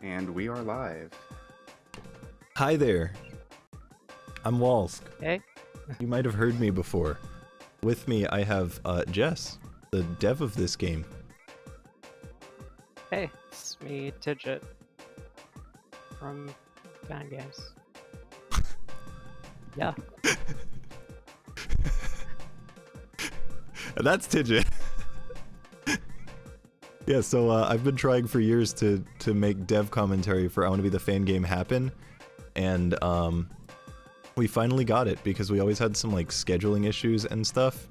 And we are live. Hi there. I'm Wolsk. Hey. You might have heard me before. With me, I have Jess, the dev of this game. Hey, it's me, Tijit, from Fangames. Yeah. And that's Tijit. Yeah, so I've been trying for years to make dev commentary for I Want to Be the Fangame happen, and we finally got it because we always had some like scheduling issues and stuff.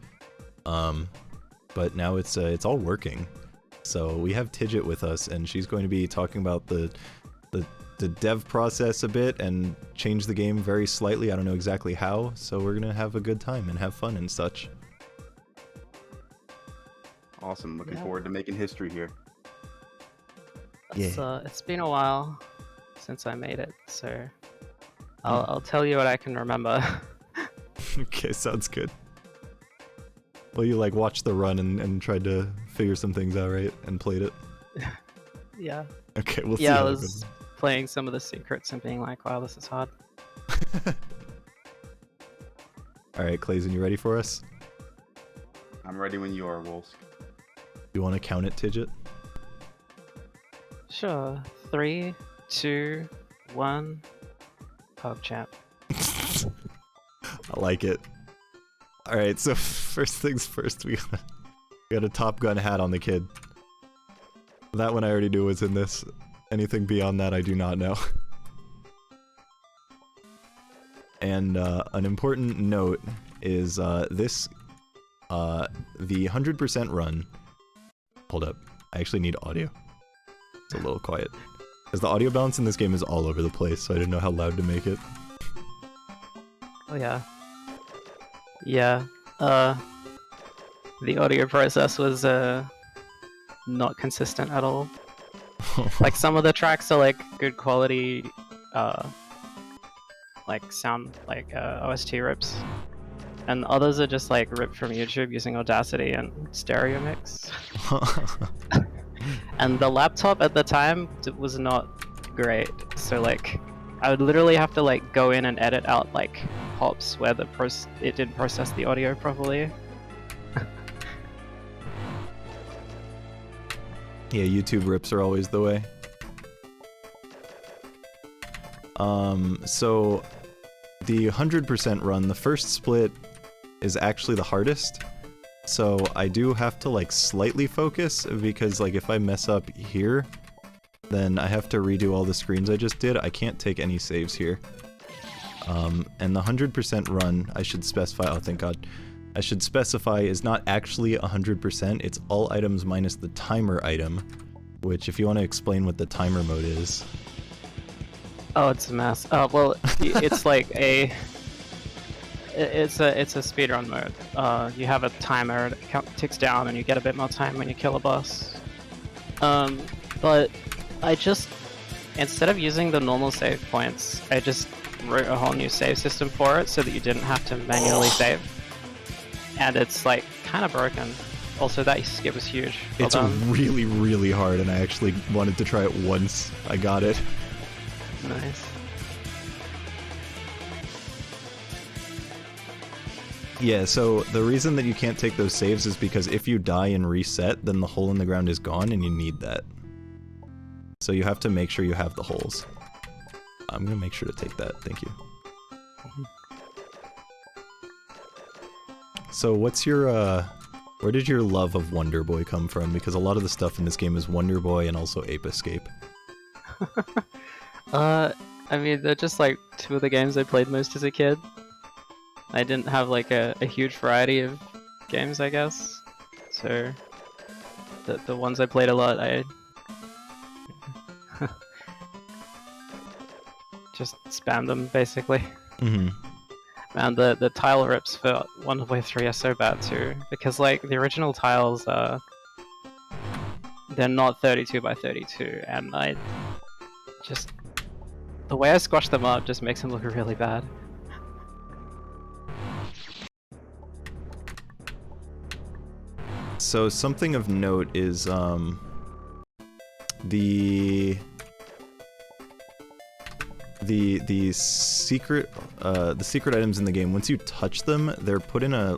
But now it's all working. So we have Tijit with us, and she's going to be talking about the dev process a bit and change the game very slightly. I don't know exactly how, so we're gonna have a good time and have fun and such. Awesome. Looking forward to making history here. It's been a while since I made it, so I'll tell you what I can remember. Okay, sounds good. Well, you like watched the run and tried to figure some things out, right? And played it? Yeah. Okay, we'll see Yeah, how I it was goes. playing some of the secrets and being like, wow, this is hard. Alright, Clayson, you ready for us? I'm ready when you are, Wolsk. You want to count it, Tijit? Sure. 3, 2, 1. PogChamp. I like it. Alright, so first things first, we got a Top Gun hat on the kid. That one I already knew was in this. Anything beyond that, I do not know. And an important note is the 100% run. Hold up, I actually need audio. It's a little quiet. Because the audio balance in this game is all over the place, so I didn't know how loud to make it. Oh yeah. Yeah. The audio process was not consistent at all. Like some of the tracks are like good quality like sound like OST rips. And others are just like ripped from YouTube using Audacity and stereo mix. And the laptop at the time was not great. So like I would literally have to like go in and edit out like hops where it didn't process the audio properly. Yeah, YouTube rips are always the way. So the 100% run, the first split is actually the hardest. So I do have to like slightly focus because like if I mess up here, then I have to redo all the screens I just did. I can't take any saves here. And the 100% run, I should specify, oh thank god, I should specify is not actually 100%, it's all items minus the timer item, which if you want to explain what the timer mode is. Oh, it's a mess. Well, it's like it's a speedrun mode. You have a timer that ticks down, and you get a bit more time when you kill a boss. But I just, instead of using the normal save points, I just wrote a whole new save system for it so that you didn't have to manually save. And it's like kind of broken. Also, that skip was huge. Well It's done. really, really hard, and I actually wanted to try it once. I got it. Nice. Yeah, so the reason that you can't take those saves is because if you die and reset, then the hole in the ground is gone, and you need that. So you have to make sure you have the holes. I'm gonna make sure to take that, thank you. So what's your, where did your love of Wonder Boy come from? Because a lot of the stuff in this game is Wonder Boy and also Ape Escape. I mean, they're just like two of the games I played most as a kid. I didn't have like a huge variety of games, I guess. So the ones I played a lot, I just spammed them basically. Mm-hmm. And the tile rips for Wonder Boy 3 are so bad too, because like the original tiles they're not 32 by 32, and I just, the way I squash them up just makes them look really bad. So something of note is the the secret items in the game, once you touch them, they're put in a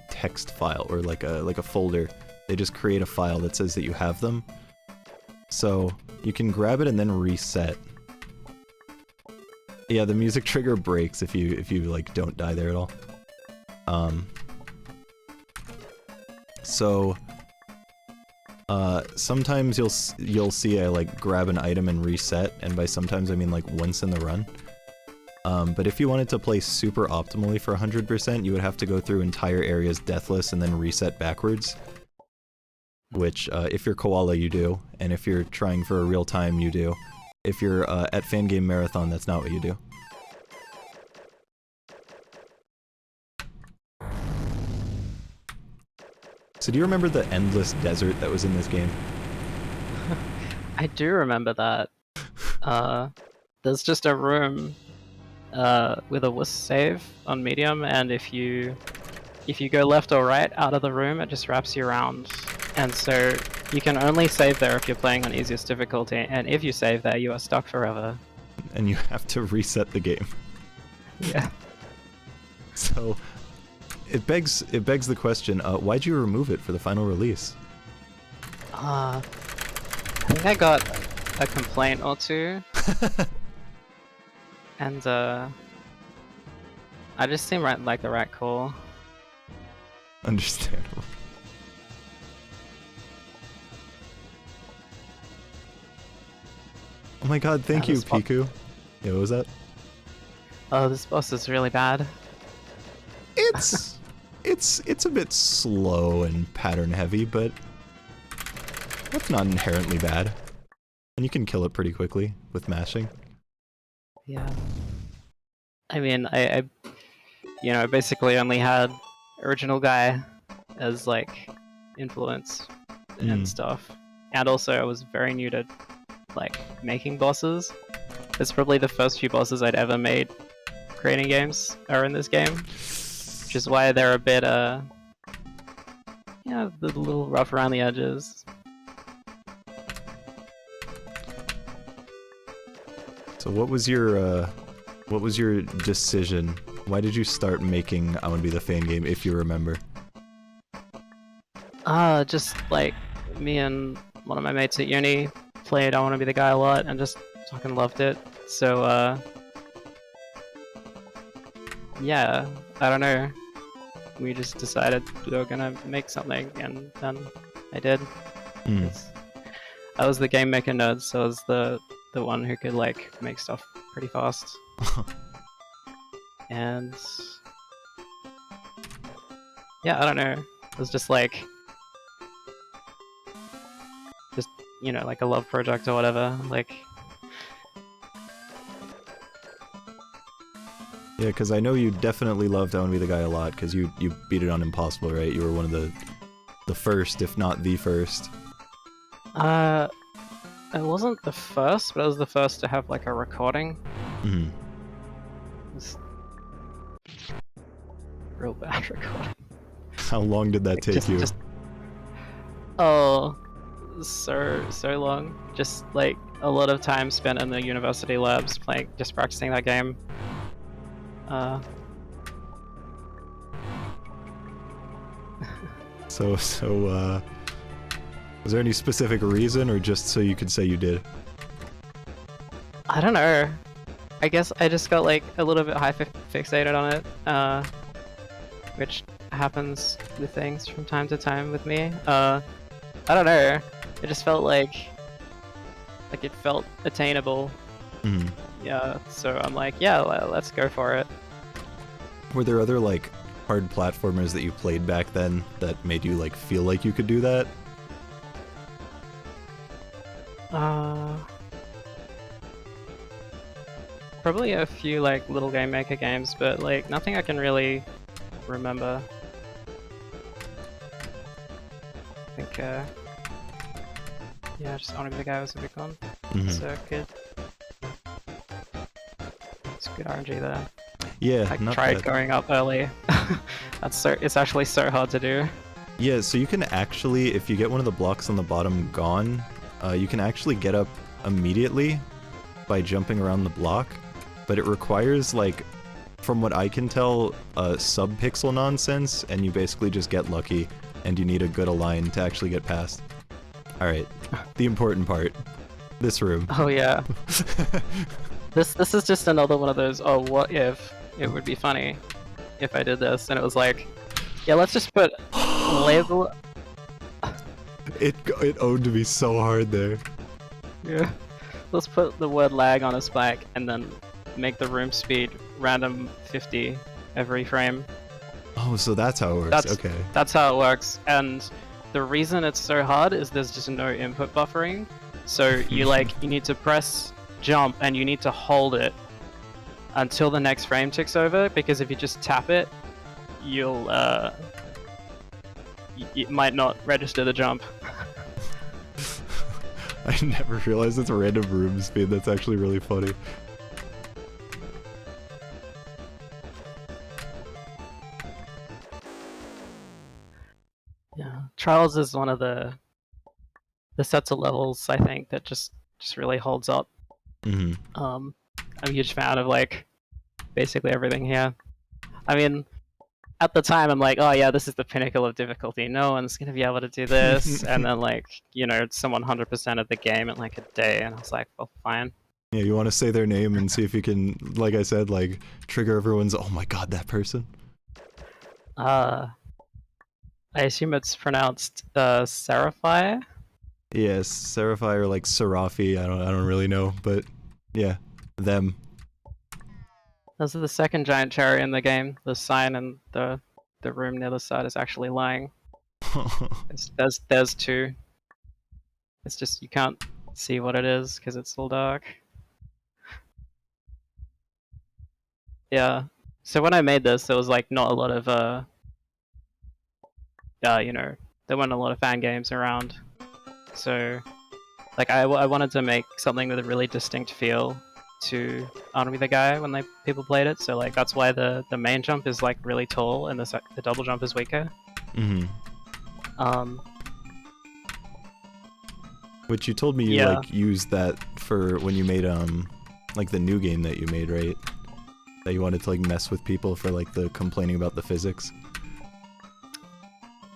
text file or like a folder. They just create a file that says that you have them. So you can grab it and then reset. Yeah, the music trigger breaks if you like don't die there at all. So sometimes you'll see I like grab an item and reset, and by sometimes I mean like once in the run. But if you wanted to play super optimally for 100%, you would have to go through entire areas deathless and then reset backwards. Which, if you're Koala, you do, and if you're trying for a real time, you do. If you're at Fangame Marathon, that's not what you do. So do you remember the endless desert that was in this game? I do remember that. There's just a room with a Wolsk save on medium, and if you go left or right out of the room, it just wraps you around. And so you can only save there if you're playing on easiest difficulty, and if you save there, you are stuck forever. And you have to reset the game. Yeah. So it begs the question, why'd you remove it for the final release? I think I got a complaint or two. And I just seem like the right call. Understandable. Oh my god, thank you, Piku. Yeah, what was that? Oh, this boss is really bad. It's a bit slow and pattern heavy, but that's not inherently bad. And you can kill it pretty quickly with mashing. Yeah. I mean, I basically only had original guy as like influence and stuff. And also I was very new to like making bosses. It's probably the first few bosses I'd ever made creating games are in this game. Which is why they're a bit a little rough around the edges. So what was your decision? Why did you start making I Want to Be the Fangame, if you remember? Just like me and one of my mates at uni played I Want to Be the Guy a lot and just fucking loved it. So yeah, I don't know. We just decided we were gonna make something, and then I did. I was the game maker nerd, so I was the one who could like make stuff pretty fast. And yeah, I don't know. It was just like like a love project or whatever. Like yeah, because I know you definitely loved I Want to Be the Guy a lot, because you beat it on Impossible, right? You were one of the first, if not the first. It wasn't the first, but it was the first to have like a recording. Mm-hmm. It was real bad recording. How long did that take you? Oh, so long. Just like a lot of time spent in the university labs just practicing that game. So was there any specific reason, or just so you could say you did? I don't know. I guess I just got like a little bit fixated on it, which happens with things from time to time with me. I don't know. It just felt like it felt attainable. Mm-hmm. Yeah, so I'm like, yeah, let's go for it. Were there other like hard platformers that you played back then that made you like feel like you could do that? Probably a few like little game maker games, but like nothing I can really remember. I think yeah, just I Want to Be the Guy was a big one. So good. It's good RNG there. Yeah, I not tried bad. going up early. It's actually so hard to do. Yeah, so you can actually, if you get one of the blocks on the bottom gone, you can actually get up immediately by jumping around the block. but it requires, like, from what I can tell, sub-pixel nonsense, and you basically just get lucky, and you need a good align to actually get past. Alright, the important part. This room. Oh yeah. This is just another one of those, oh, what if it would be funny if I did this, and it was like, yeah, let's just put label. It owned me so hard there. Yeah. Let's put the word lag on a spike and then make the room speed random 50 every frame. Oh, so that's how it works. Okay. That's how it works, and the reason it's so hard is there's just no input buffering. So you need to press jump and you need to hold it until the next frame ticks over, because if you just tap it, you'll it might not register the jump. I never realized it's a random room speed. That's actually really funny. Yeah, Trials is one of the sets of levels I think that just really holds up. Mm-hmm. I'm a huge fan of like basically everything here. I mean, at the time I'm like, oh yeah, this is the pinnacle of difficulty. No one's gonna be able to do this. And then like, you know, someone 100% of the game in like a day, and I was like, well, fine. Yeah, you want to say their name and see if you can, like I said, like trigger everyone's, oh my god, that person. I assume it's pronounced Seraphi. Yes, Seraphi or like Serafi. I don't really know, but yeah, them. Those are the second giant cherry in the game. The sign in the room near the side is actually lying. There's two. It's just you can't see what it is because it's all dark. Yeah. So when I made this, there was like not a lot of you know, there weren't a lot of fan games around. So like I wanted to make something with a really distinct feel to Honor Me the Guy when people played it. So like that's why the main jump is like really tall and the double jump is weaker. Mm-hmm. Which you told me you like used that for when you made like the new game that you made, right? That you wanted to like mess with people for like the complaining about the physics.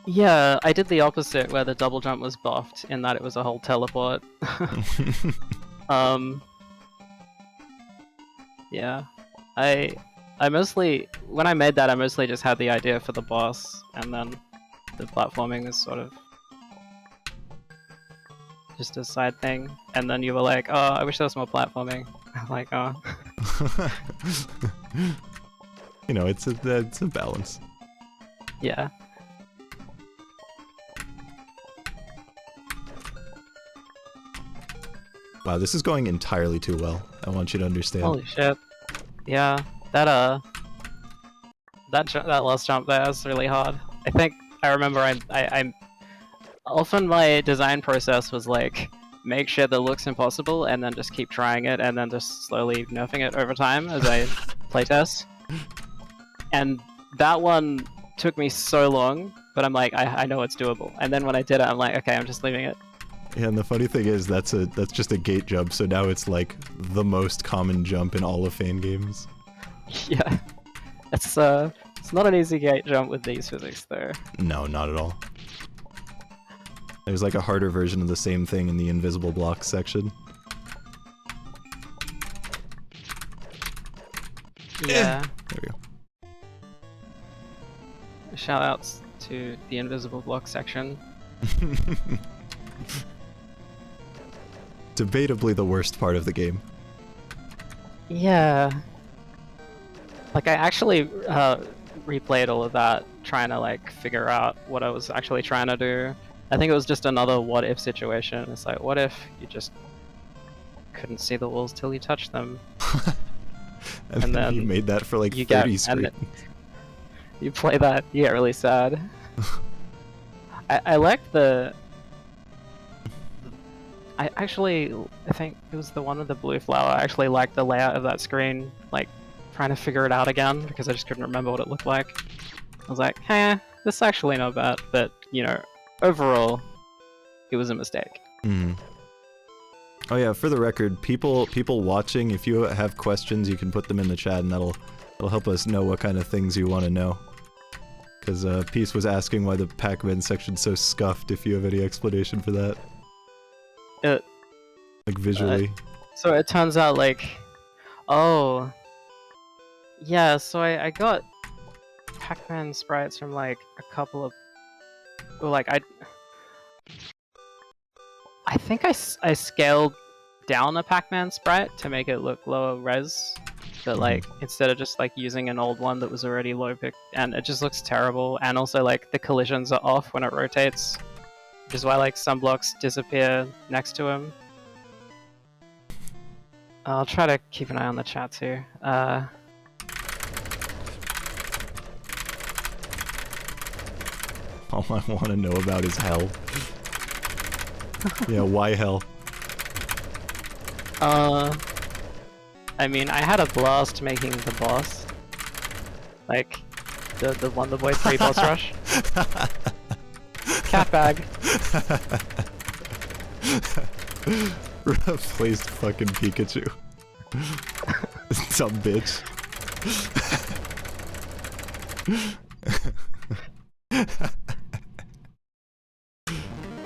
Yeah, I did the opposite where the double jump was buffed in that it was a whole teleport. Yeah, I mostly, when I made that, I mostly just had the idea for the boss, and then the platforming is sort of just a side thing. And then you were like, oh, I wish there was more platforming. I'm like, oh. You know, it's a balance. Yeah. Wow, this is going entirely too well. I want you to understand. Holy shit. Yeah, that last jump there is really hard. I think I remember I often my design process was like make shit that looks impossible and then just keep trying it and then just slowly nerfing it over time as I playtest. And that one took me so long, but I'm like, I know it's doable. And then when I did it, I'm like, okay, I'm just leaving it. Yeah, and the funny thing is that's just a gate jump, so now it's like the most common jump in all of Fangames. Yeah. It's not an easy gate jump with these physics though. No, not at all. There's like a harder version of the same thing in the invisible blocks section. Yeah. There we go. Shoutouts to the invisible block section. Debatably the worst part of the game. Yeah. Like I actually replayed all of that, trying to like figure out what I was actually trying to do. I think it was just another what if situation. It's like, what if you just couldn't see the walls till you touched them? and then you made that for like 30 screens. You play that, you get really sad. I liked the... I think it was the one with the blue flower. I actually liked the layout of that screen, like trying to figure it out again because I just couldn't remember what it looked like. I was like, this is actually not bad, but you know, overall, it was a mistake. Mm. Oh yeah, for the record, people watching, if you have questions, you can put them in the chat, and that'll help us know what kind of things you want to know. Because Peace was asking why the Pac-Man section's so scuffed. If you have any explanation for that, like visually. So it turns out like, oh, yeah. So I got Pac-Man sprites from like a couple of, well, like I think I scaled down a Pac-Man sprite to make it look lower res, but like instead of just like using an old one that was already low pick, and it just looks terrible. And also like the collisions are off when it rotates, which is why like some blocks disappear next to him. I'll try to keep an eye on the chat too. All I want to know about is hell. Yeah, why hell? I mean, I had a blast making the boss. Like, the Wonder Boy 3 boss rush. Cat bag. Replaced fucking Pikachu. Some bitch.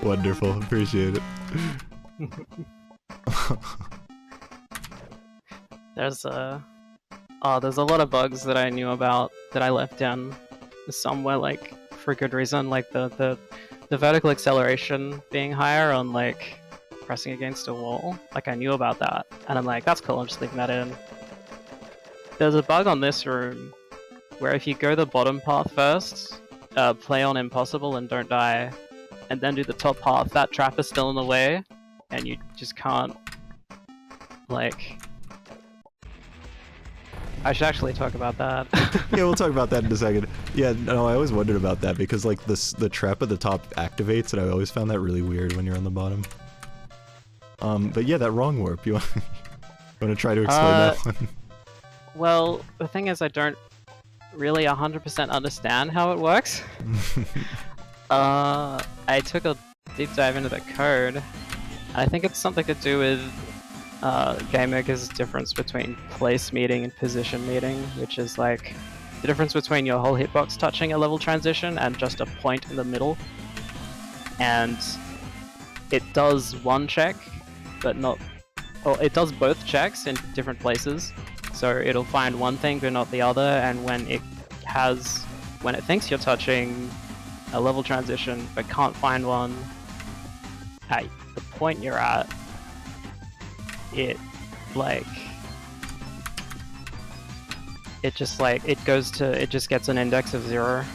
Wonderful, appreciate it. There's a lot of bugs that I knew about that I left in somewhere, like for good reason, like the vertical acceleration being higher on like pressing against a wall. Like I knew about that, and I'm like, that's cool, I'm just leaving that in. There's a bug on this room where if you go the bottom path first, play on impossible and don't die, and then do the top path, that trap is still in the way, and you just can't, like... I should actually talk about that. Yeah, we'll talk about that in a second. Yeah, no, I always wondered about that because like the trap at the top activates, and I always found that really weird when you're on the bottom. But yeah, that wrong warp, you want to try to explain that one? Well, the thing is I don't really 100% understand how it works. I took a deep dive into the code. I think it's something to do with Game Maker's difference between place meeting and position meeting, which is like the difference between your whole hitbox touching a level transition and just a point in the middle. And it does one check, but not... Or it does both checks in different places. So it'll find one thing but not the other, and when it thinks you're touching a level transition but can't find one at the point you're at, it just gets an index of 0.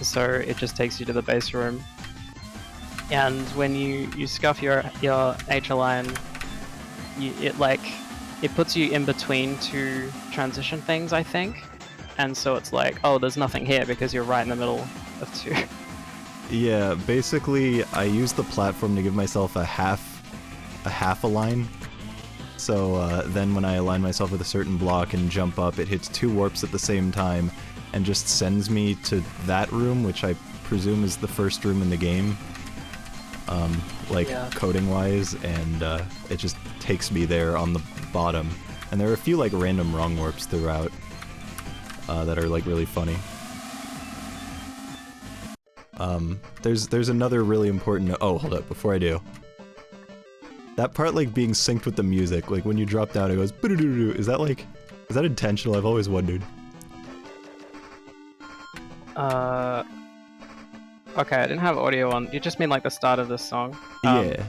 So it just takes you to the base room. And when you scuff your H line, it puts you in between two transition things, I think. And so it's like, oh, there's nothing here because you're right in the middle of two. Yeah, basically I use the platform to give myself a half align. So then when I align myself with a certain block and jump up, it hits 2 warps at the same time and just sends me to that room, which I presume is the first room in the game. Coding-wise, and it just takes me there on the bottom. And there are a few like random wrong warps throughout that are like really funny. There's another really important... Oh, hold up, before I do. That part like being synced with the music, like when you drop down it goes "Boo-doo-doo-doo." Is that intentional? I've always wondered. Okay, I didn't have audio on. You just mean like the start of this song? Yeah.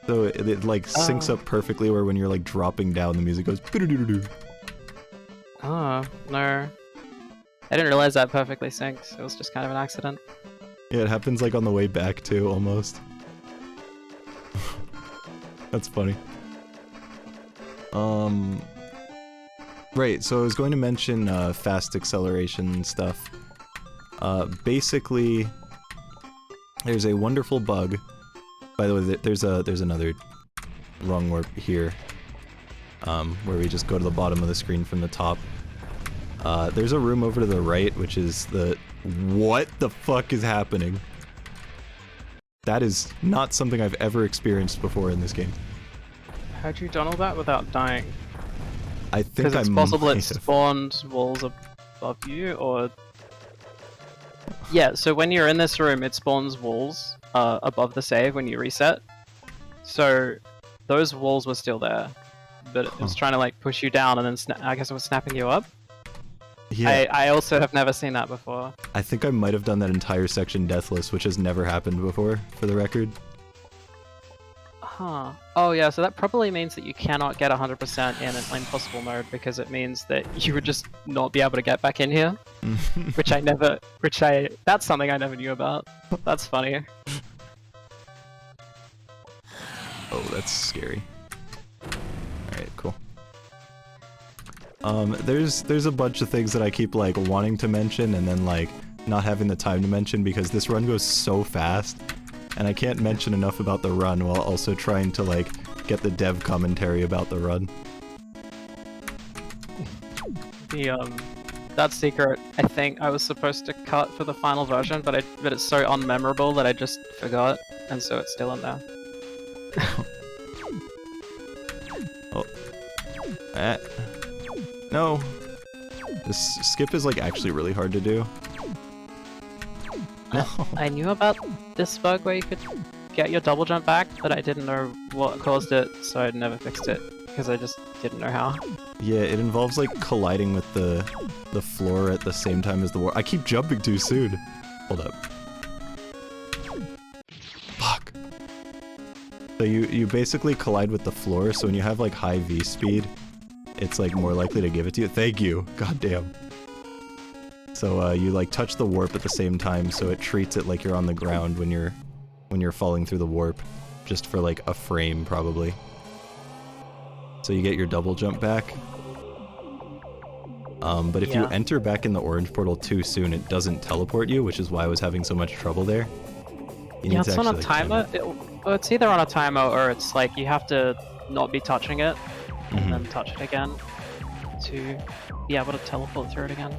So it like syncs up perfectly where when you're like dropping down the music goes "Boo-doo-doo-doo." Oh, no. I didn't realize that perfectly synced. It was just kind of an accident. Yeah, it happens like on the way back too, almost. That's funny. Right, so I was going to mention fast acceleration stuff. Basically, there's a wonderful bug. By the way, there's another wrong warp here, where we just go to the bottom of the screen from the top. There's a room over to the right, which is the... What the fuck is happening? That is not something I've ever experienced before in this game. Had you done all that without dying? I think Because I it's possible might it have. spawned walls above you, or... Yeah, so when you're in this room, it spawns walls above the save when you reset. So those walls were still there, but it was trying to like push you down, and then I guess it was snapping you up. Yeah, I also have never seen that before. I think I might have done that entire section deathless, which has never happened before, for the record. Huh. Oh yeah, so that probably means that you cannot get 100% in an impossible mode, because it means that you would just not be able to get back in here. That's something I never knew about. That's funny. Oh, that's scary. Alright, cool. There's a bunch of things that I keep like wanting to mention and then like not having the time to mention because this run goes so fast, and I can't mention enough about the run while also trying to like get the dev commentary about the run. That secret, I think I was supposed to cut for the final version, but it's so unmemorable that I just forgot, and so it's still in there. Oh. No. This skip is like actually really hard to do. No. I knew about this bug where you could get your double jump back, but I didn't know what caused it, so I never fixed it, because I just didn't know how. Yeah, it involves like colliding with the floor at the same time as the war. I keep jumping too soon. Hold up. Fuck. So you basically collide with the floor, so when you have like high V speed, it's like more likely to give it to you. Thank you. God damn. So you like touch the warp at the same time, so it treats it like you're on the ground when you're falling through the warp, just for like a frame probably. So you get your double jump back. But if you enter back in the orange portal too soon, it doesn't teleport you, which is why I was having so much trouble there. Yeah, it's on a timer. It's either on a timer or it's like you have to not be touching it and then touch it again to be able to teleport through it again.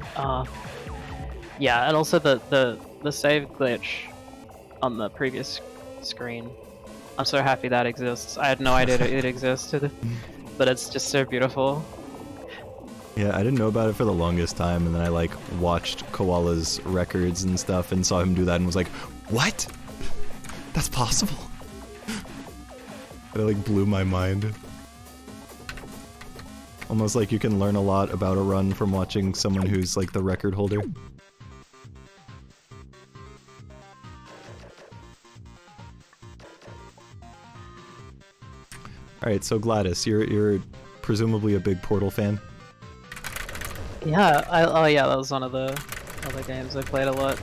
Yeah, and also the save glitch on the previous screen. I'm so happy that exists. I had no idea it existed, but it's just so beautiful. Yeah, I didn't know about it for the longest time, and then I like watched Koala's records and stuff and saw him do that and was like, what? That's possible? It like blew my mind. Almost like you can learn a lot about a run from watching someone who's like the record holder. Alright, so Gladys, you're presumably a big Portal fan? Yeah, oh yeah, that was one of the other games I played a lot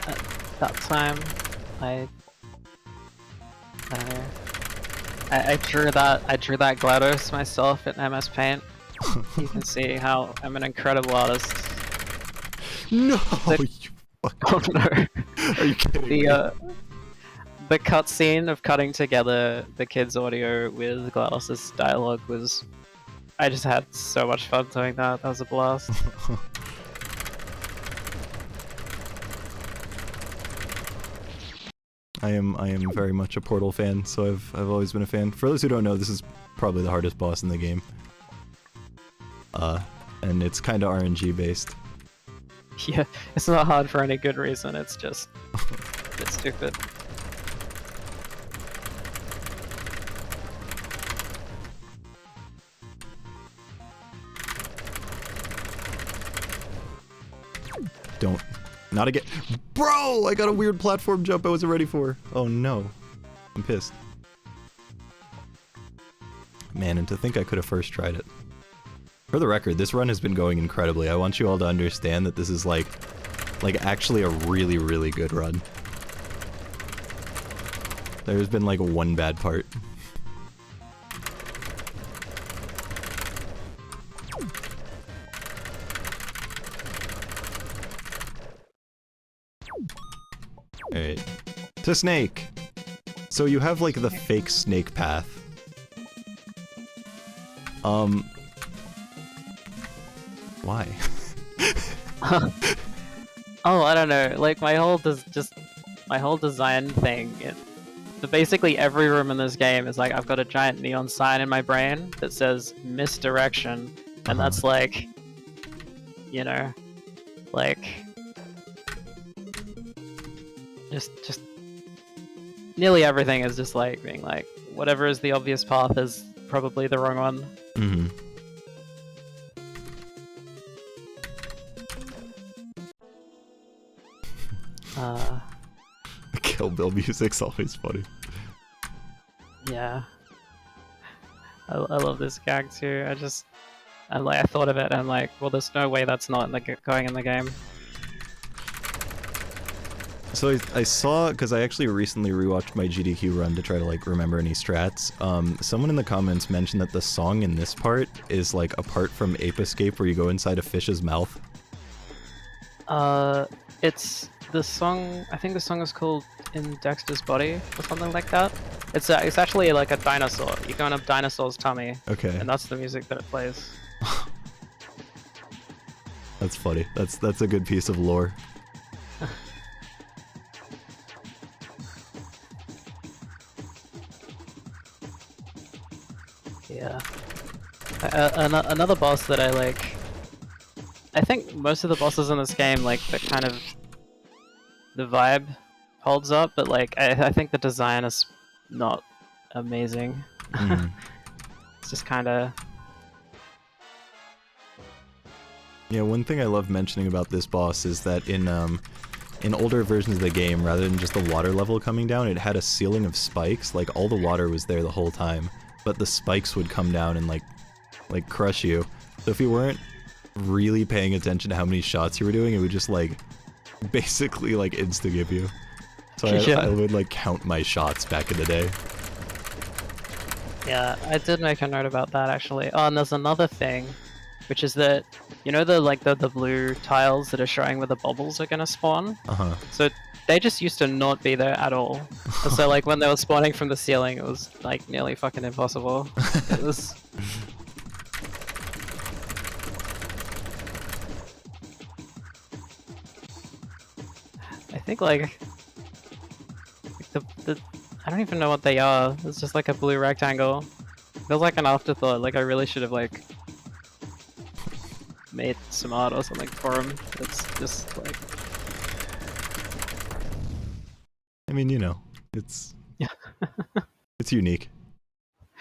at that time. I don't know. I drew that GLaDOS myself in MS Paint. You can see how I'm an incredible artist. No, you Oh no. Are you kidding me? The cutscene of cutting together the kids' audio with GLaDOS's dialogue was... I just had so much fun doing that. That was a blast. I am very much a Portal fan, so I've always been a fan. For those who don't know, this is probably the hardest boss in the game. And it's kind of RNG based. Yeah, it's not hard for any good reason, it's just... it's stupid. Don't. Not again. Bro! I got a weird platform jump I wasn't ready for. Oh no. I'm pissed. Man, and to think I could have first tried it. For the record, this run has been going incredibly. I want you all to understand that this is like actually a really, really good run. There's been like one bad part. Alright. To Snake! So you have like the fake snake path. Why? Oh, I don't know. Like my whole design thing, But basically every room in this game is like, I've got a giant neon sign in my brain that says misdirection, and that's like, you know, like, just nearly everything is just like being like, whatever is the obvious path is probably the wrong one. Mm-hmm. Kill Bill music's always funny. Yeah. I love this gag too. I thought of it and I'm like, well, there's no way that's not going in the game. So I saw, because I actually recently rewatched my GDQ run to try to like remember any strats. Someone in the comments mentioned that the song in this part is like a part from Ape Escape where you go inside a fish's mouth. It's the song. I think the song is called "In Dexter's Body" or something like that. It's actually like a dinosaur. You go in a dinosaur's tummy. Okay. And that's the music that it plays. That's funny. That's a good piece of lore. Yeah. Another boss that I like. I think most of the bosses in this game, like, the vibe holds up, but like, I think the design is not amazing. Mm. It's just kind of... Yeah, one thing I love mentioning about this boss is that in older versions of the game, rather than just the water level coming down, it had a ceiling of spikes. Like, all the water was there the whole time, but the spikes would come down and like crush you. So if you weren't really paying attention to how many shots you were doing, it would just like basically like insta-give you. So I would like count my shots back in the day. Yeah, I did make a note about that actually. Oh, and there's another thing, which is that, you know, the blue tiles that are showing where the bubbles are gonna spawn? Uh-huh. So they just used to not be there at all. And so like when they were spawning from the ceiling, it was like nearly fucking impossible. It was... I think like the I don't even know what they are. It's just like a blue rectangle. Feels like an afterthought. Like I really should have like made some art or something for him. It's just like... I mean, you know, it's yeah, it's unique.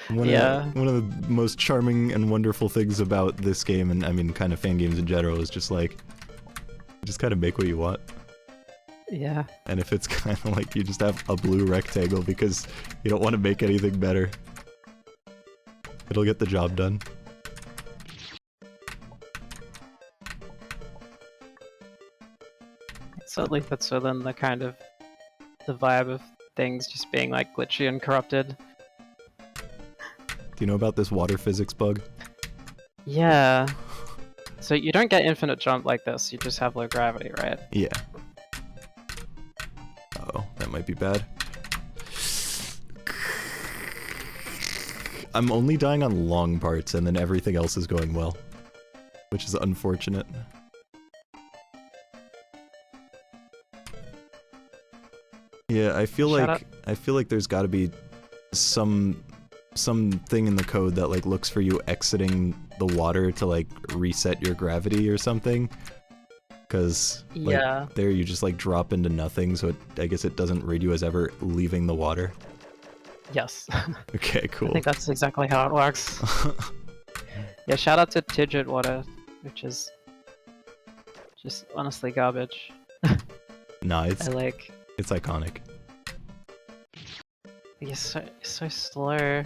One of the most charming and wonderful things about this game, and I mean, kind of fan games in general, is just like, just kind of make what you want. Yeah. And if it's kind of like you just have a blue rectangle because you don't want to make anything better, it'll get the job done. So at least that's within the kind of the vibe of things just being like glitchy and corrupted. Do you know about this water physics bug? Yeah. So you don't get infinite jump like this, you just have low gravity, right? Yeah. Uh-oh, that might be bad. I'm only dying on long parts and then everything else is going well, which is unfortunate. Yeah, I feel like there's got to be something in the code that like looks for you exiting the water to like reset your gravity or something. Because like, there you just like drop into nothing, so I guess it doesn't read you as ever leaving the water. Yes. Okay, cool. I think that's exactly how it works. Yeah, shout out to Tijit water, which is just honestly garbage. Nah, it's iconic. You're so slow.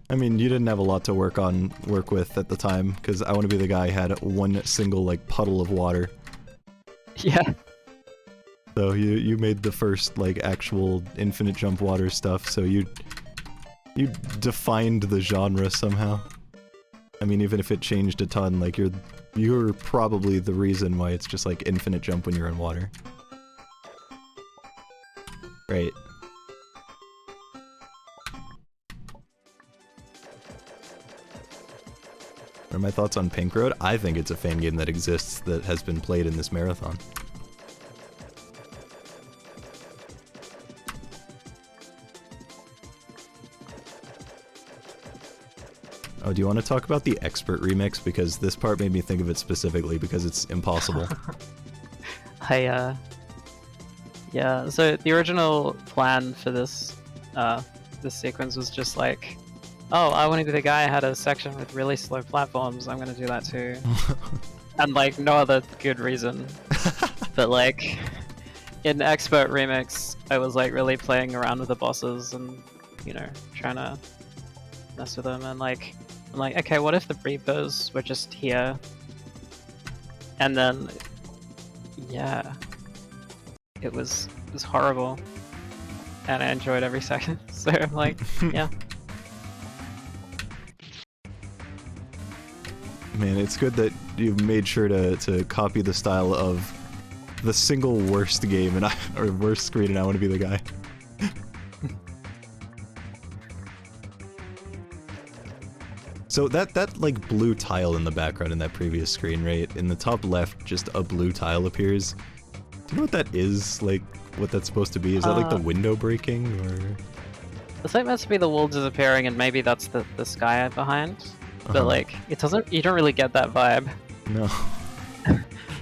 I mean, you didn't have a lot to work with at the time, because I Want to Be the Guy had one single, like, puddle of water. Yeah. So you made the first, like, actual infinite jump water stuff, so you defined the genre somehow. I mean, even if it changed a ton, like, you're probably the reason why it's just, like, infinite jump when you're in water. Right. What are my thoughts on Pink Road? I think it's a fan game that exists that has been played in this marathon. Oh, do you want to talk about the expert remix? Because this part made me think of it specifically because it's impossible. Yeah, so the original plan for this this sequence was just like, oh, I want to be the guy who had a section with really slow platforms, I'm gonna do that too. And like, no other good reason. But like, in Expert Remix, I was like really playing around with the bosses and, you know, trying to mess with them, and like, I'm like, okay, what if the Reapers were just here? And then, yeah, it was horrible, and I enjoyed every second. So I'm like, yeah. Man, it's good that you've made sure to copy the style of the single worst game or worst screen, and I want to be the guy. So that like blue tile in the background in that previous screen, right? In the top left, just a blue tile appears. Do you know what that is? Like, what that's supposed to be? Is that like the window breaking, or? It's like meant to be the wall disappearing, and maybe that's the sky behind. But like, it doesn't. You don't really get that vibe. No.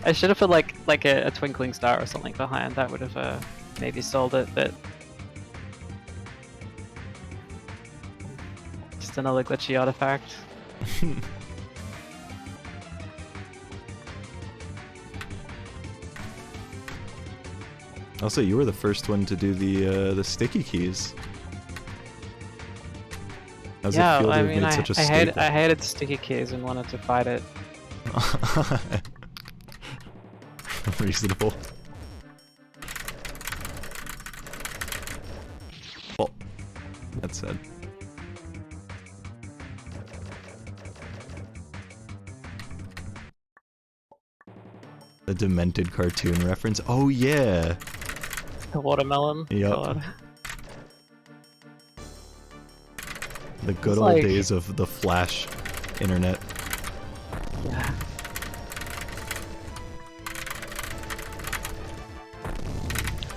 I should have put like a twinkling star or something behind. That would have maybe sold it, but just another glitchy artifact. Also, you were the first one to do the sticky keys. How's it feel to have made such a staple? I hated sticky keys and wanted to fight it. Reasonable. Well, that said. The demented cartoon reference. Oh yeah. The watermelon. Yep. God. The good old days of the Flash internet. Yeah.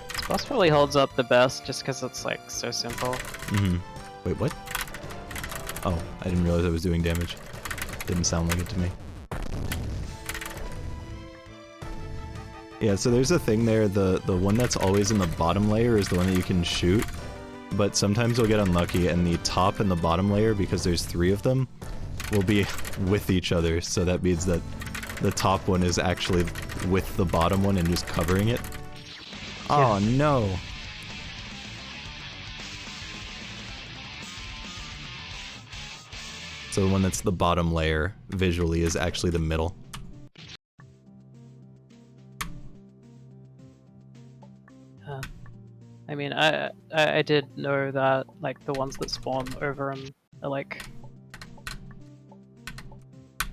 This boss probably holds up the best just because it's like so simple. Mm-hmm. Wait, what? Oh, I didn't realize I was doing damage. Didn't sound like it to me. Yeah, so there's a thing there, the one that's always in the bottom layer is the one that you can shoot, but sometimes you'll get unlucky and the top and the bottom layer, because there's 3 of them, will be with each other, so that means that the top one is actually with the bottom one and just covering it. Oh no! So the one that's the bottom layer, visually, is actually the middle. I mean, I did know that like the ones that spawn over them are like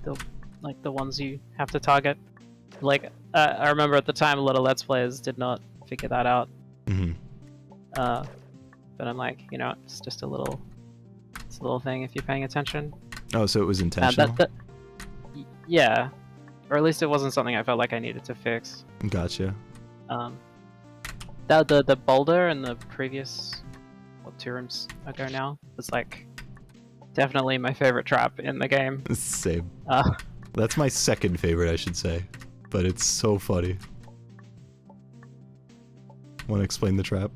the ones you have to target. Like I remember at the time a lot of Let's Players did not figure that out. Mm-hmm. But I'm like, you know, it's just a little thing if you're paying attention. Oh, so it was intentional? Yeah, or at least it wasn't something I felt like I needed to fix. Gotcha. The boulder in the previous, 2 rooms ago now, was like definitely my favorite trap in the game. Same. That's my second favorite, I should say, but it's so funny. Want to explain the trap?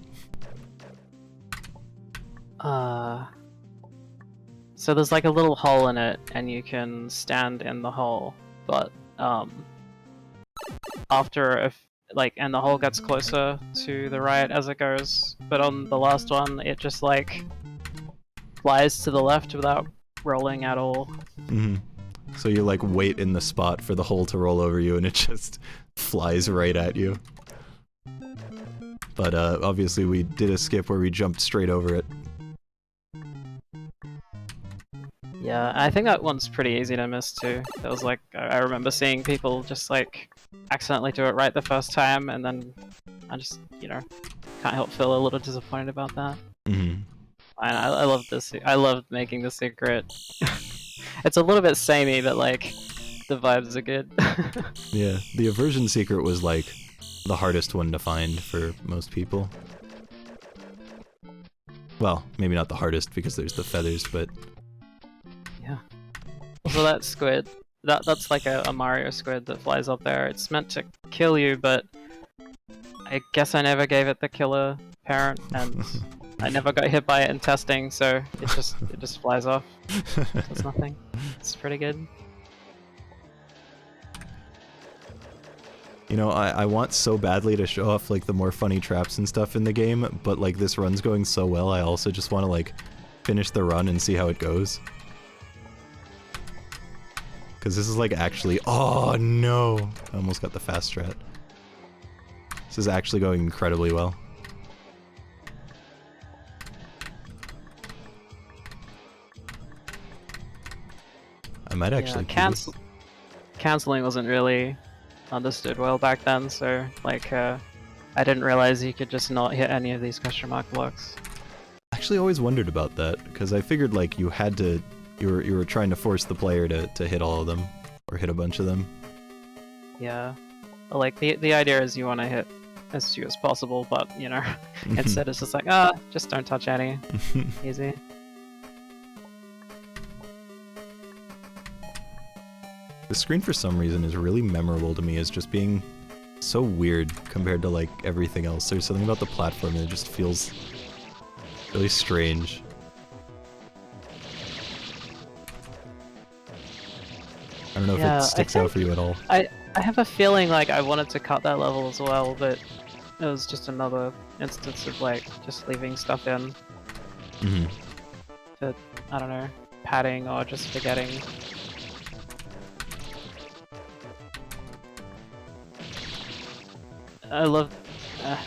So there's like a little hole in it, and you can stand in the hole, but after and the hole gets closer to the right as it goes, but on the last one it just like flies to the left without rolling at all. Mm-hmm. So you like wait in the spot for the hole to roll over you and it just flies right at you. But obviously we did a skip where we jumped straight over it. Yeah, I think that one's pretty easy to miss too. That was like, I remember seeing people just like accidentally do it right the first time, and then I just, you know, can't help feel a little disappointed about that. Mm-hmm. I love this. I love making the secret. It's a little bit samey, but like the vibes are good. Yeah, the aversion secret was like the hardest one to find for most people. Well, maybe not the hardest because there's the feathers, but yeah. So that squid, that's like a Mario squid that flies up there. It's meant to kill you, but I guess I never gave it the killer parent, and I never got hit by it in testing, so it just flies off. Does nothing. It's pretty good. You know, I want so badly to show off like the more funny traps and stuff in the game, but like this run's going so well, I also just want to like finish the run and see how it goes. Because this is like actually, oh no! I almost got the fast strat. This is actually going incredibly well. I might actually canceling wasn't really understood well back then, so like I didn't realize you could just not hit any of these question mark blocks. I actually always wondered about that, because I figured like you had to, you were trying to force the player to hit all of them, or hit a bunch of them. Yeah, like the idea is you want to hit as few as possible, but you know, instead it's just like, just don't touch any. Easy. The screen for some reason is really memorable to me as just being so weird compared to like everything else. There's something about the platform that just feels really strange. I don't know if it sticks out for you at all. I have a feeling like I wanted to cut that level as well, but it was just another instance of like just leaving stuff in. To, I don't know, padding or just forgetting. I love... I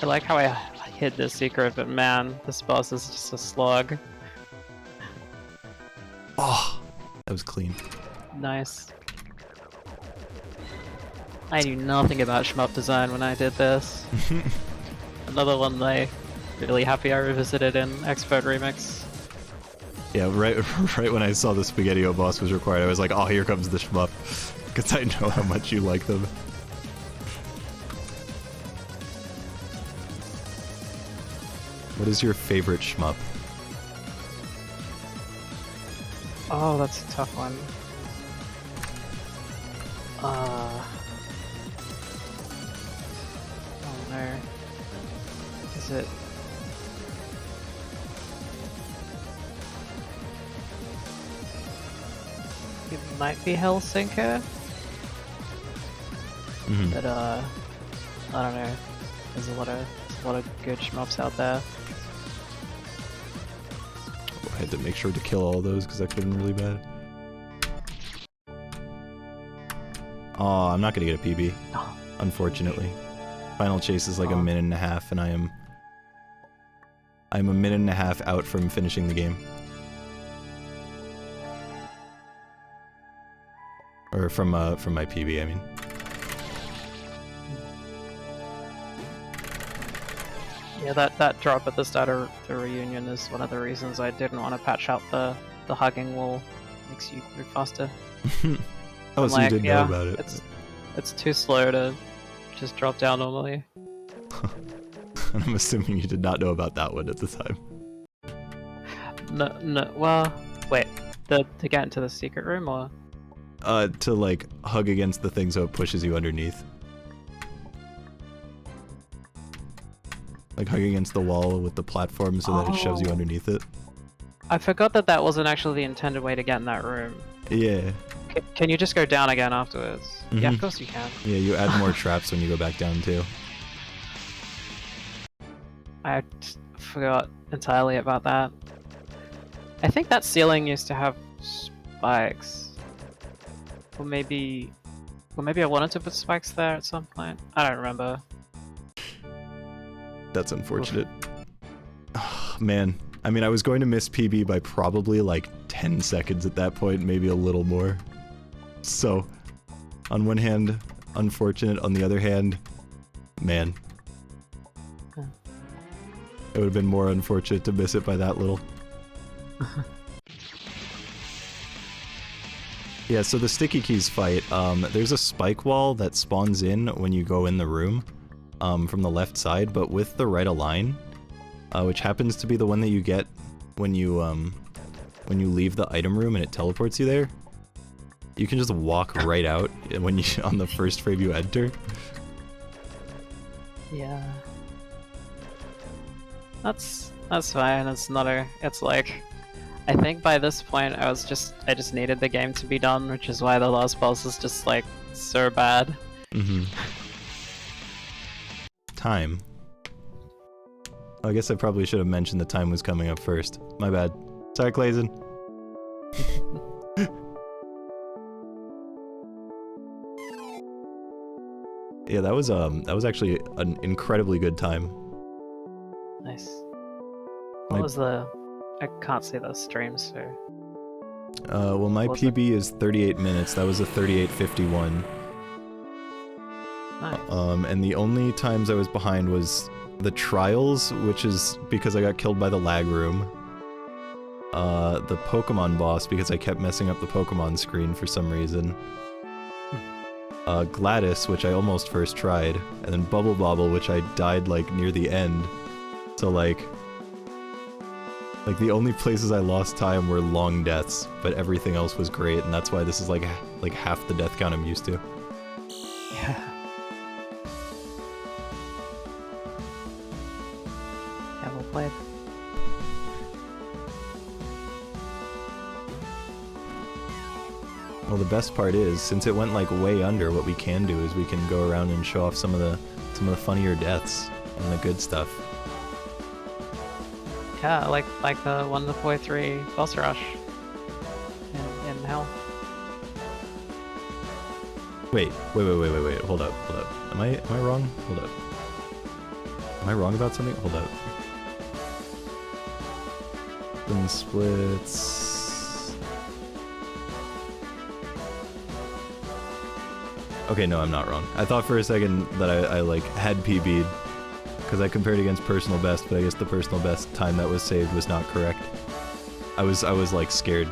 like how I hid this secret, but man, this boss is just a slug. Oh, that was clean. Nice. I knew nothing about shmup design when I did this. Another one that I'm really happy I revisited in Expert Remix. Yeah, right when I saw the Spaghetti-O boss was required, I was like, oh, here comes the shmup. Because I know how much you like them. What is your favorite shmup? Oh, that's a tough one. Oh no. Is it... It might be Hellsinker? But I don't know. There's a lot of good shmups out there. I had to make sure to kill all those because that could have been really bad. Oh, I'm not gonna get a PB. Unfortunately. Final chase is like a minute and a half, and I'm a minute and a half out from finishing the game. Or from my PB, I mean. Yeah, that drop at the start of the reunion is one of the reasons I didn't want to patch out the hugging wall. Makes you move faster. Oh, so you didn't know about it. It's too slow to just drop down normally. And I'm assuming you did not know about that one at the time. No, well, wait, to get into the secret room, or? To like hug against the thing so it pushes you underneath. Like hugging against the wall with the platform so that it shoves you underneath it. I forgot that wasn't actually the intended way to get in that room. Yeah. Can you just go down again afterwards? Yeah, of course you can. Yeah, you add more traps when you go back down too. I forgot entirely about that. I think that ceiling used to have spikes. Or maybe I wanted to put spikes there at some point. I don't remember. That's unfortunate. Oh, man. I mean, I was going to miss PB by probably like 10 seconds at that point, maybe a little more. So, on one hand, unfortunate. On the other hand, man. It would have been more unfortunate to miss it by that little. Yeah, so the sticky keys fight, there's a spike wall that spawns in when you go in the room. From the left side, but with the right align, which happens to be the one that you get when you when you leave the item room and it teleports you there, you can just walk right out when you on the first frame you enter. Yeah. That's fine. It's not a. It's like, I think by this point I just needed the game to be done, which is why the last boss is just like so bad. Time. Oh, I guess I probably should have mentioned the time was coming up first. My bad. Sorry, Clayson. Yeah, that was actually an incredibly good time. Nice. What was the? I can't see those streams, so. Well, my PB is 38 minutes. That was a 38:51. Nice. And the only times I was behind was the trials, which is because I got killed by the lag room. The Pokemon boss, because I kept messing up the Pokemon screen for some reason. Gladys, which I almost first tried, and then Bubble Bobble, which I died, like, near the end. So, like, the only places I lost time were long deaths, but everything else was great, and that's why this is, like half the death count I'm used to. Yeah. Yeah, well played. Well, the best part is, since it went like way under, what we can do is we can go around and show off some of the funnier deaths and the good stuff. Yeah, like the 1.3 boss rush in hell. Wait, hold up. Am I wrong? Hold up. Am I wrong about something? Hold up. Then splits. Okay, no, I'm not wrong. I thought for a second that I like had PB'd because I compared against personal best, but I guess the personal best time that was saved was not correct. I was like scared.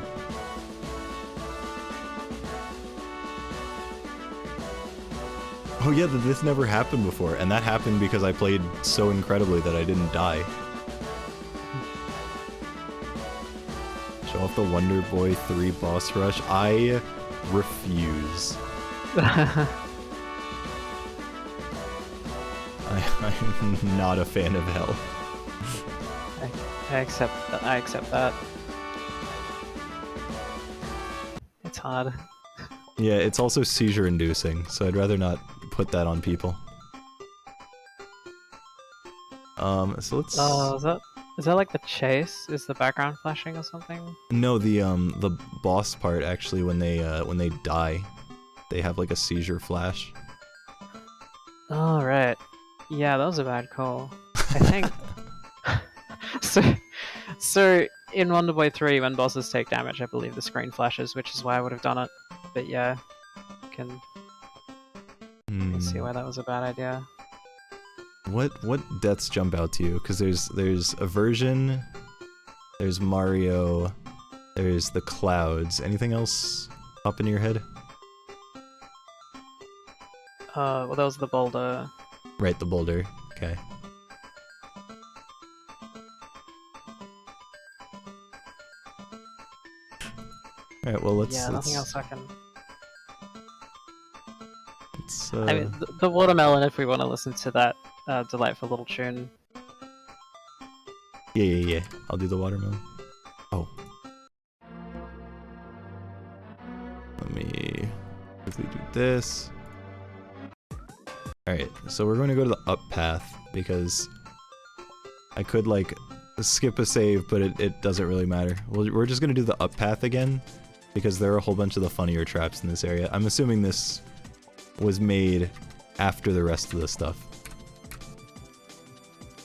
Oh yeah, this never happened before, and that happened because I played so incredibly that I didn't die. Show off the Wonder Boy 3 boss rush. I refuse. I'm not a fan of hell. I accept that. It's hard. Yeah, it's also seizure inducing, so I'd rather not put that on people. So let's... is that like the chase? Is the background flashing or something? No, the boss part actually, when they die, they have like a seizure flash. Oh, right. Yeah, that was a bad call. I think... so in Wonder Boy 3, when bosses take damage, I believe the screen flashes, which is why I would have done it. But yeah, can see why that was a bad idea. What deaths jump out to you? Because there's Aversion, there's Mario, there's the Clouds. Anything else up in your head? Well, that was the boulder. Right, the boulder. Okay. Alright, well let's... Yeah, nothing else I can... I mean, the watermelon, if we want to listen to that delightful little tune. Yeah. I'll do the watermelon. Oh. Let me quickly do this. Alright, so we're going to go to the up path, because I could, like, skip a save, but it doesn't really matter. We're just going to do the up path again, because there are a whole bunch of the funnier traps in this area. I'm assuming this was made after the rest of the stuff.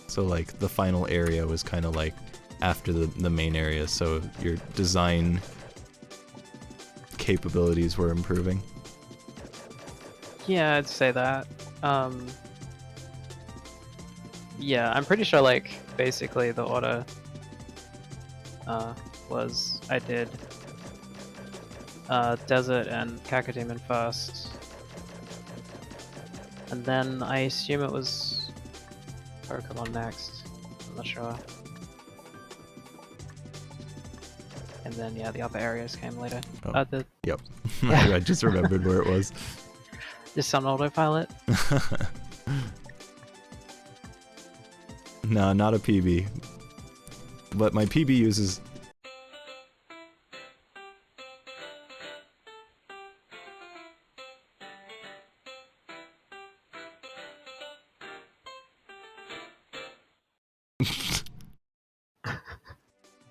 So, like, the final area was kind of, like, after the main area, so your design capabilities were improving. Yeah, I'd say that. Yeah, I'm pretty sure, like, basically the order was I did Desert and Cacodemon first, and then I assume it was Pokemon next. I'm not sure. And then yeah, the other areas came later. Oh. The Yep. Yeah. I just remembered where it was. just on autopilot. No, not a PB. But my PB uses...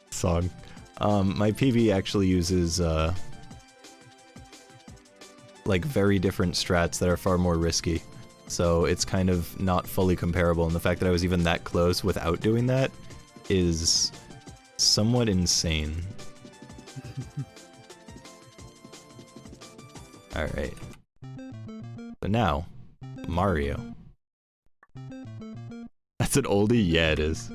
Song. My PB actually uses, like, very different strats that are far more risky. So it's kind of not fully comparable, and the fact that I was even that close without doing that is somewhat insane. Alright. But now, Mario. That's an oldie? Yeah, it is.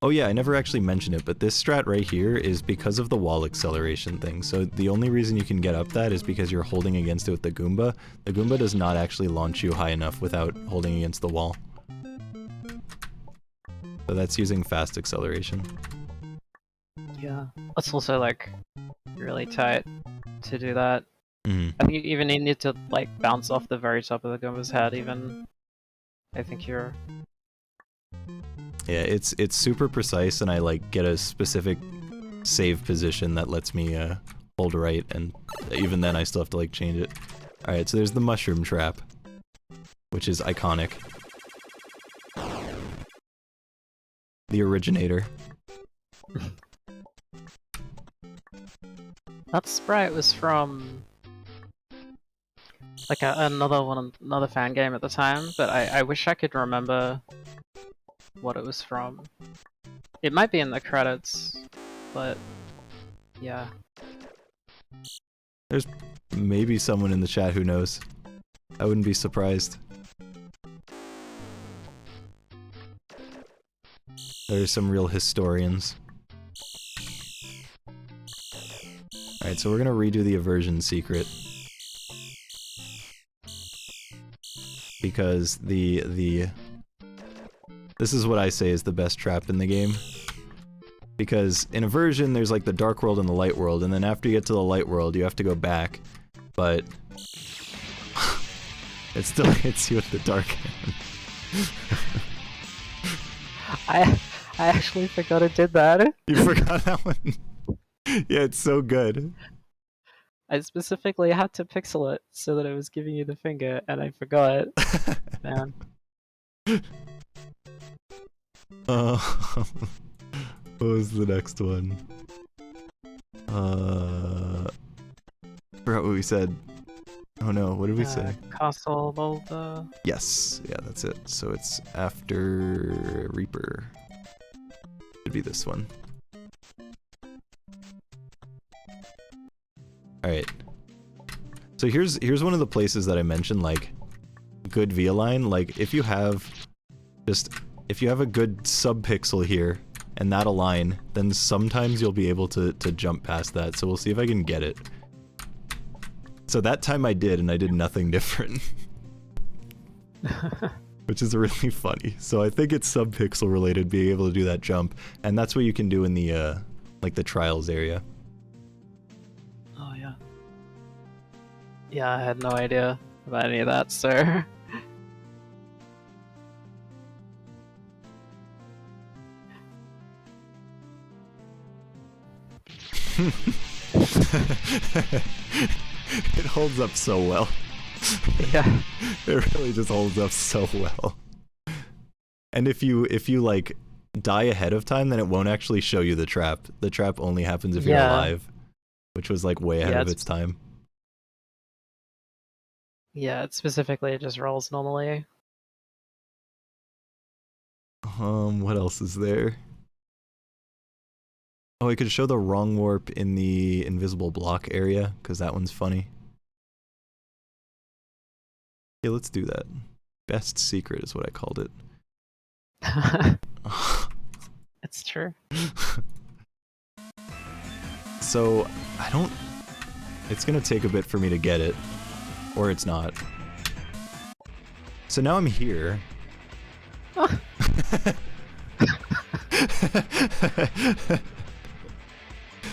Oh yeah, I never actually mentioned it, but this strat right here is because of the wall acceleration thing. So the only reason you can get up that is because you're holding against it with the Goomba. The Goomba does not actually launch you high enough without holding against the wall. So that's using fast acceleration. Yeah. It's also like really tight to do that. Mm. I think you even need to like bounce off the very top of the Goomba's head even. I think you're... Yeah, it's super precise, and I like get a specific save position that lets me hold right, and even then I still have to like change it. Alright, so there's the mushroom trap, which is iconic. The originator. That sprite was from like another fan game at the time, but I wish I could remember what it was from. It might be in the credits, but yeah. There's maybe someone in the chat who knows. I wouldn't be surprised. There's some real historians. Alright, so we're gonna redo the aversion secret. Because this is what I say is the best trap in the game. Because in aversion, there's like the dark world and the light world, and then after you get to the light world, you have to go back. But it still hits you with the dark hand. I actually forgot it did that. You forgot that one? Yeah, it's so good. I specifically had to pixel it so that it was giving you the finger, and I forgot. Man. What was the next one? Forgot what we said. Oh no, what did we say? Castle Boulder. Yes, yeah, that's it. So it's after Reaper. Should be this one. Alright. So here's one of the places that I mentioned, like, good V-align. Like, if you have a good sub-pixel here, and that align, then sometimes you'll be able to jump past that, so we'll see if I can get it. So that time I did, and I did nothing different. Which is really funny. So I think it's sub-pixel related, being able to do that jump, and that's what you can do in the, like the trials area. Oh yeah. Yeah, I had no idea about any of that, so... It holds up so well. Yeah. It really just holds up so well. And if you like die ahead of time, then it won't actually show you the trap. The trap only happens if you're alive, which was like way ahead of its time. Yeah, it specifically just rolls normally. What else is there? Oh, I could show the wrong warp in the invisible block area, because that one's funny. Yeah, let's do that. Best secret is what I called it. It's true. So, I don't... It's gonna take a bit for me to get it. Or it's not. So now I'm here.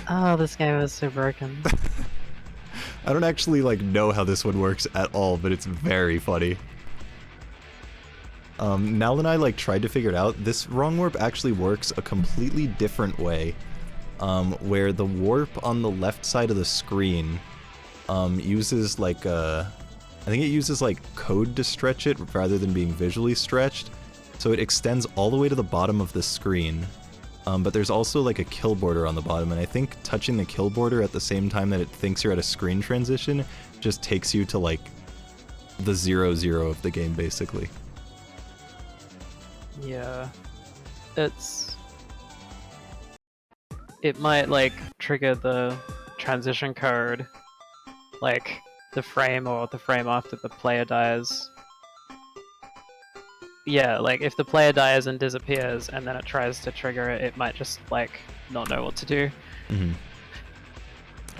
Oh, this game is so broken. I don't actually like know how this one works at all, but it's very funny. Nal and I like tried to figure it out. This wrong warp actually works a completely different way, where the warp on the left side of the screen uses like I think it uses like code to stretch it rather than being visually stretched. So it extends all the way to the bottom of the screen. But there's also like a kill border on the bottom, and I think touching the kill border at the same time that it thinks you're at a screen transition just takes you to like the 0-0 of the game, basically. Yeah. It might like trigger the transition code, like the frame or the frame after the player dies. Yeah, like if the player dies and disappears and then it tries to trigger it, it might just like not know what to do.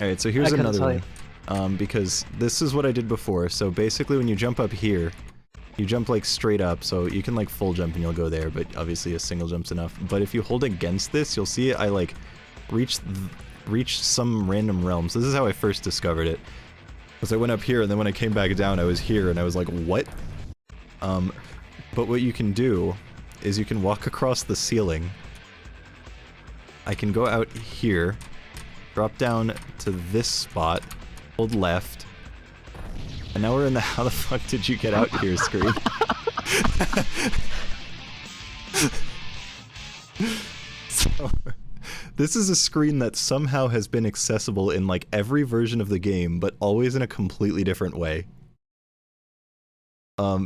Alright, so here's another one. Because this is what I did before. So basically when you jump up here, you jump like straight up, so you can like full jump and you'll go there, but obviously a single jump's enough. But if you hold against this, you'll see I like reach some random realms. This is how I first discovered it. Because I went up here and then when I came back down I was here and I was like, what? But what you can do is you can walk across the ceiling. I can go out here, drop down to this spot, hold left, and now we're in the how the fuck did you get out here screen. So, this is a screen that somehow has been accessible in like every version of the game, but always in a completely different way.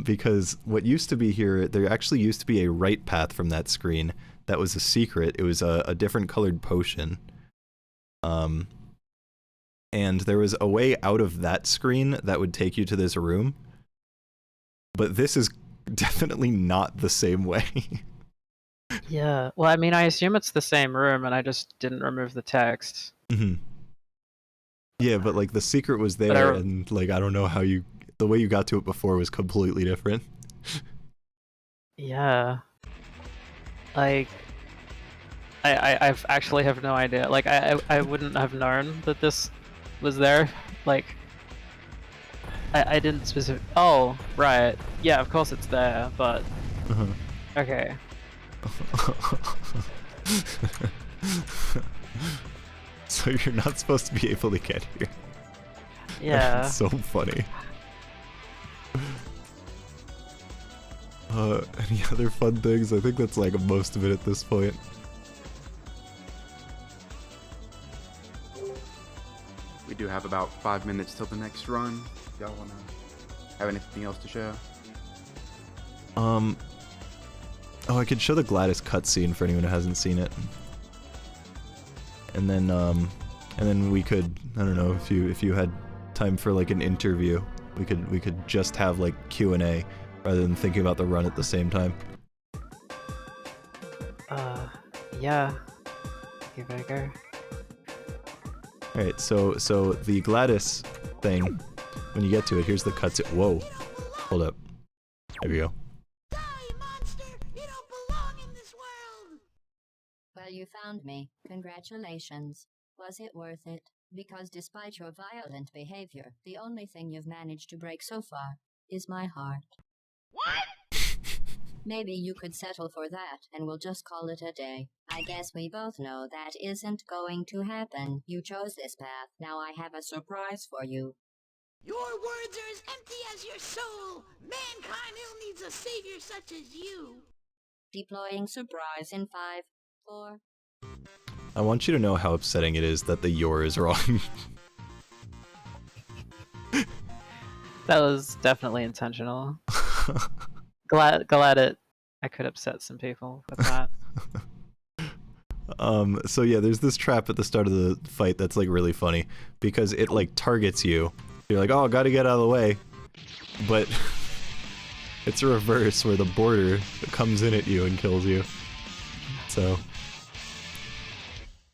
Because what used to be here, there actually used to be a right path from that screen that was a secret. It was a different colored potion. And there was a way out of that screen that would take you to this room. But this is definitely not the same way. Yeah, well I mean I assume it's the same room and I just didn't remove the text. Yeah, but like the secret was there and like I don't know how you... The way you got to it before was completely different. Yeah. Like, I've actually have no idea. Like, I wouldn't have known that this was there. Like, I didn't specific. Oh, right. Yeah, of course it's there, but okay. So you're not supposed to be able to get here. Yeah. That's so funny. Any other fun things? I think that's like most of it at this point. We do have about 5 minutes till the next run. Y'all wanna have anything else to show? Oh, I could show the Gladys cutscene for anyone who hasn't seen it. And then we could, I don't know, if you had time for like an interview, we could just have like Q&A rather than thinking about the run at the same time. Yeah. Give it a go. Alright, so the Gladys thing, when you get to it, here's the cutscene. Whoa. Hold up. There we go. Die, monster! You don't belong in this world! Well, you found me. Congratulations. Was it worth it? Because despite your violent behavior, the only thing you've managed to break so far is my heart. What? Maybe you could settle for that, and we'll just call it a day. I guess we both know that isn't going to happen. You chose this path. Now I have a surprise for you. Your words are as empty as your soul! Mankind ill needs a savior such as you! Deploying surprise in 5, 4... I want you to know how upsetting it is that the "your" is wrong. That was definitely intentional. Glad I could upset some people with that. So yeah, there's this trap at the start of the fight that's like really funny because it like targets you. You're like, oh, gotta get out of the way, but it's a reverse where the border comes in at you and kills you. So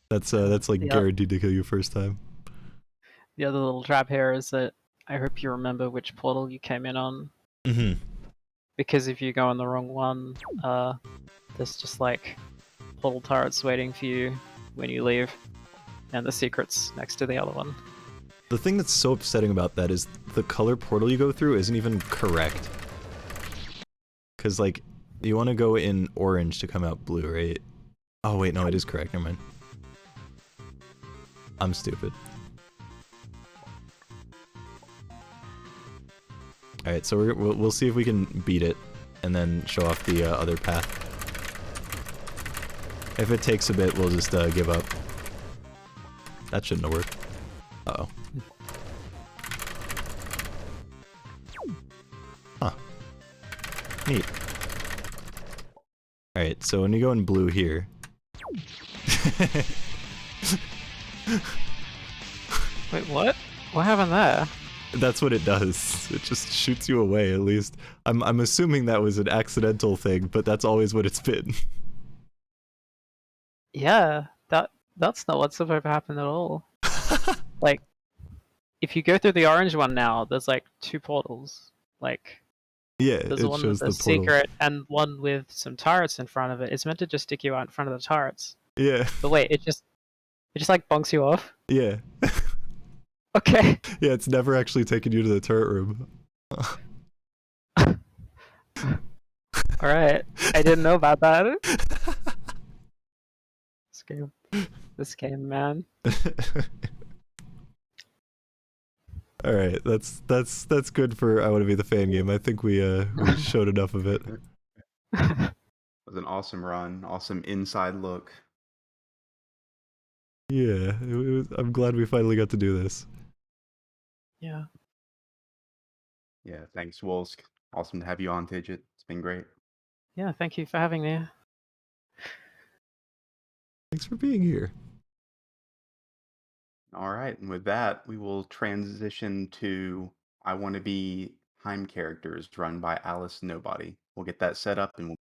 that's like guaranteed to kill you first time. The other little trap here is that I hope you remember which portal you came in on. Because if you go on the wrong one, there's just like portal turrets waiting for you when you leave, and the secret's next to the other one. The thing that's so upsetting about that is the color portal you go through isn't even correct. Because, like, you want to go in orange to come out blue, right? Oh, wait, no, it is correct. Never mind. I'm stupid. Alright, so we'll see if we can beat it, and then show off the other path. If it takes a bit, we'll just give up. That shouldn't have worked. Uh-oh. Huh. Neat. Alright, so when you go in blue here... Wait, what? What happened there? That's what it does. It just shoots you away, at least. I'm assuming that was an accidental thing, but that's always what it's been. Yeah, that's not what's supposed to happen at all. Like, if you go through the orange one now, there's like 2 portals. Like, Yeah, there's it one shows with the a portal. secret and one with some turrets in front of it. It's meant to just stick you out in front of the turrets. Yeah, But wait, it just like bonks you off. yeah. Okay. Yeah, it's never actually taken you to the turret room. Alright. I didn't know about that. This game, man. Alright, that's good for I Want to Be the Fan Game. I think we showed enough of it. It was an awesome run, awesome inside look. Yeah, I'm glad we finally got to do this. Yeah. Yeah, thanks, Wolsk. Awesome to have you on, Tijit. It's been great. Yeah, thank you for having me. Thanks for being here. All right, and with that, we will transition to I Want to Be time characters run by Alice Nobody. We'll get that set up and we'll